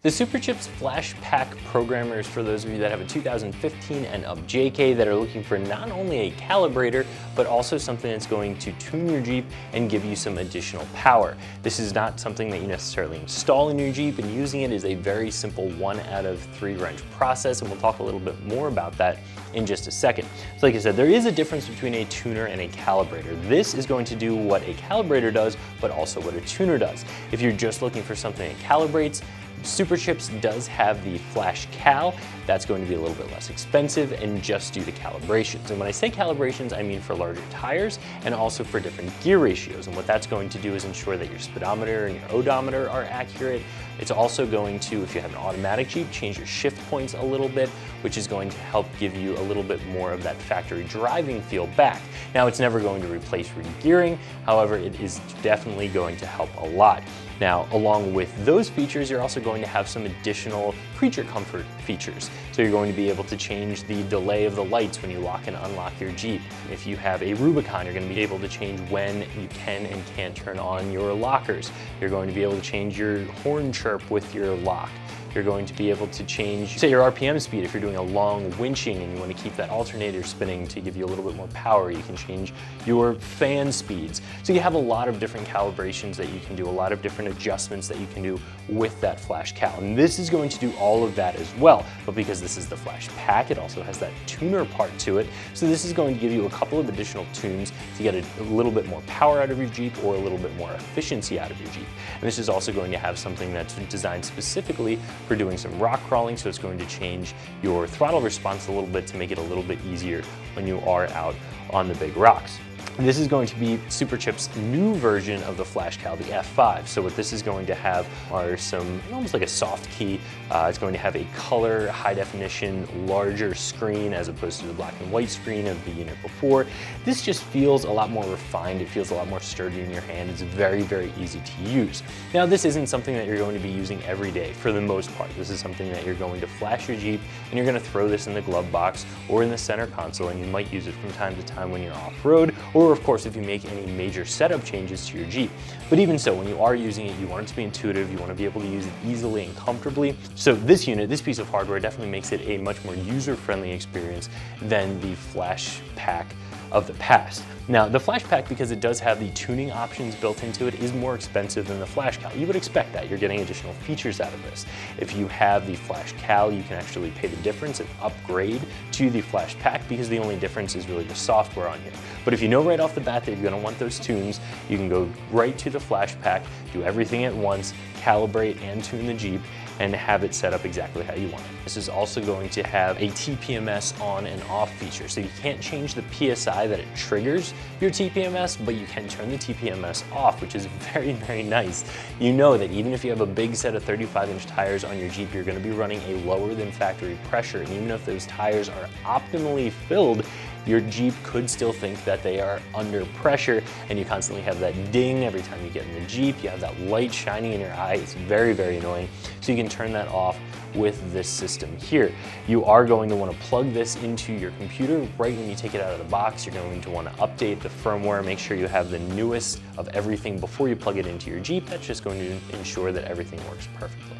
The Superchips Flashpaq Programmer is for those of you that have a 2015 and up JK that are looking for not only a calibrator, but also something that's going to tune your Jeep and give you some additional power. This is not something that you necessarily install in your Jeep, and using it is a very simple 1 out of 3 wrench process, and we'll talk a little bit more about that in just a second. So like I said, there is a difference between a tuner and a calibrator. This is going to do what a calibrator does, but also what a tuner does. If you're just looking for something that calibrates, Superchips does have the Flash Cal. That's going to be a little bit less expensive and just do the calibrations. And when I say calibrations, I mean for larger tires and also for different gear ratios. And what that's going to do is ensure that your speedometer and your odometer are accurate. It's also going to, if you have an automatic Jeep, change your shift points a little bit, which is going to help give you a little bit more of that factory driving feel back. Now, it's never going to replace re-gearing. However, it is definitely going to help a lot. Now, along with those features, you're also going to have some additional creature comfort features. So you're going to be able to change the delay of the lights when you lock and unlock your Jeep. If you have a Rubicon, you're going to be able to change when you can and can't turn on your lockers. You're going to be able to change your horn chirp with your lock. You're going to be able to change, say, your RPM speed. If you're doing a long winching and you want to keep that alternator spinning to give you a little bit more power, you can change your fan speeds. So you have a lot of different calibrations that you can do, a lot of different adjustments that you can do with that Flash Cal. And this is going to do all of that as well. But because this is the Flashpaq, it also has that tuner part to it. So this is going to give you a couple of additional tunes to get a little bit more power out of your Jeep or a little bit more efficiency out of your Jeep. And this is also going to have something that's designed specifically for doing some rock crawling, so it's going to change your throttle response a little bit to make it a little bit easier when you are out on the big rocks. And this is going to be Superchips' new version of the Flash Cal, the F5. So what this is going to have are some, almost like a soft key. It's going to have a color, high definition, larger screen as opposed to the black and white screen of the unit before. This just feels a lot more refined. It feels a lot more sturdy in your hand. It's very, very easy to use. Now, this isn't something that you're going to be using every day for the most part. This is something that you're going to flash your Jeep and you're going to throw this in the glove box or in the center console, and you might use it from time to time when you're off-road, or of course if you make any major setup changes to your Jeep. But even so, when you are using it, you want it to be intuitive, you want to be able to use it easily and comfortably. So this unit, this piece of hardware definitely makes it a much more user-friendly experience than the Flashpaq of the past. Now, the Flashpaq, because it does have the tuning options built into it, is more expensive than the Flash Cal. You would expect that. You're getting additional features out of this. If you have the Flash Cal, you can actually pay the difference and upgrade to the Flashpaq, because the only difference is really the software on here. But if you know right off the bat that you're going to want those tunes, you can go right to the Flashpaq, do everything at once, calibrate and tune the Jeep, and have it set up exactly how you want it. This is also going to have a TPMS on and off feature. So you can't change the PSI that it triggers your TPMS, but you can turn the TPMS off, which is very, very nice. You know that even if you have a big set of 35-inch tires on your Jeep, you're going to be running a lower than factory pressure. And even if those tires are optimally filled, your Jeep could still think that they are under pressure, and you constantly have that ding every time you get in the Jeep. You have that light shining in your eye. It's very, very annoying. So you can turn that off with this system here. You are going to want to plug this into your computer right when you take it out of the box. You're going to want to update the firmware, make sure you have the newest of everything before you plug it into your Jeep. That's just going to ensure that everything works perfectly.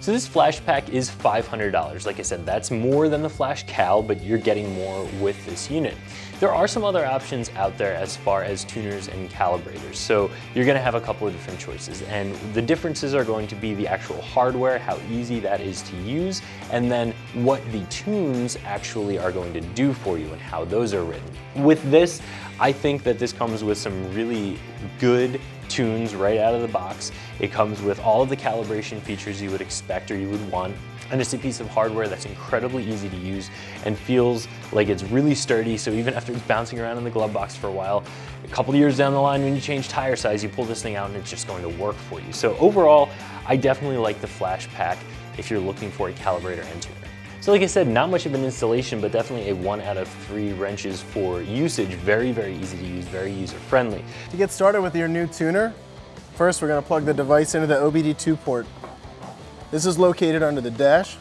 So this Flashpaq is $500. Like I said, that's more than the Flash Cal, but you're getting more with this unit. There are some other options out there as far as tuners and calibrators. So you're gonna have a couple of different choices, and the differences are going to be the actual hardware, how easy that is to use, and then what the tunes actually are going to do for you and how those are written. With this, I think that this comes with some really good tunes right out of the box. It comes with all of the calibration features you would expect or you would want, and it's a piece of hardware that's incredibly easy to use and feels like it's really sturdy. So even after it's bouncing around in the glove box for a while, a couple of years down the line when you change tire size, you pull this thing out and it's just going to work for you. So overall, I definitely like the Flashpaq if you're looking for a calibrator and tuner. So like I said, not much of an installation, but definitely a 1 out of 3 wrenches for usage. Very, very easy to use, very user-friendly. To get started with your new tuner, first we're going to plug the device into the OBD-II port. This is located under the dash.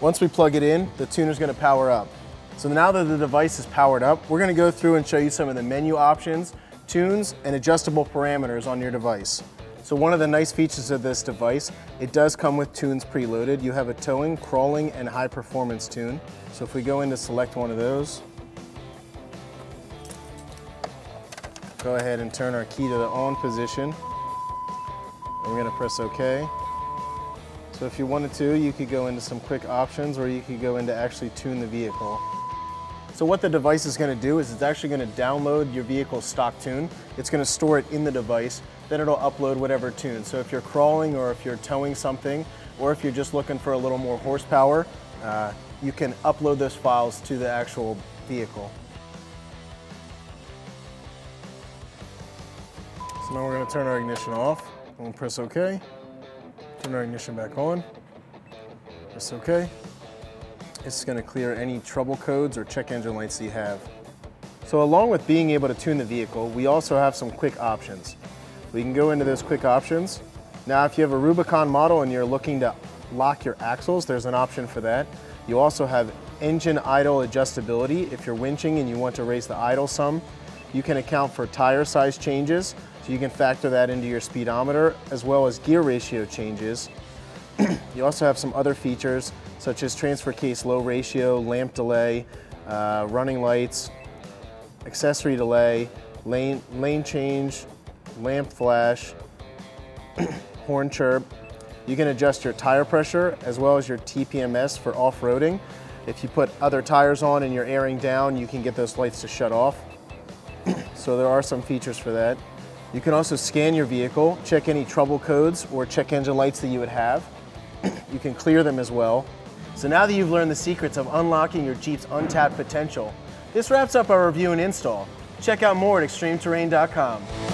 Once we plug it in, the tuner is going to power up. So now that the device is powered up, we're going to go through and show you some of the menu options, tunes, and adjustable parameters on your device. So one of the nice features of this device, it does come with tunes preloaded. You have a towing, crawling, and high performance tune. So if we go in to select one of those, go ahead and turn our key to the on position. And we're gonna press OK. So if you wanted to, you could go into some quick options, or you could go into actually tune the vehicle. So what the device is going to do is it's actually going to download your vehicle's stock tune. It's going to store it in the device, then it'll upload whatever tune. So if you're crawling, or if you're towing something, or if you're just looking for a little more horsepower, you can upload those files to the actual vehicle. So now we're going to turn our ignition off. We'll press OK. Turn our ignition back on. Press OK. It's going to clear any trouble codes or check engine lights that you have. So along with being able to tune the vehicle, we also have some quick options. We can go into those quick options. Now if you have a Rubicon model and you're looking to lock your axles, there's an option for that. You also have engine idle adjustability. If you're winching and you want to raise the idle some, you can account for tire size changes. So you can factor that into your speedometer, as well as gear ratio changes. You also have some other features such as transfer case low ratio, lamp delay, running lights, accessory delay, lane change, lamp flash, horn chirp. You can adjust your tire pressure as well as your TPMS for off-roading. If you put other tires on and you're airing down, you can get those lights to shut off. So there are some features for that. You can also scan your vehicle, check any trouble codes or check engine lights that you would have. You can clear them as well. So now that you've learned the secrets of unlocking your Jeep's untapped potential, this wraps up our review and install. Check out more at ExtremeTerrain.com.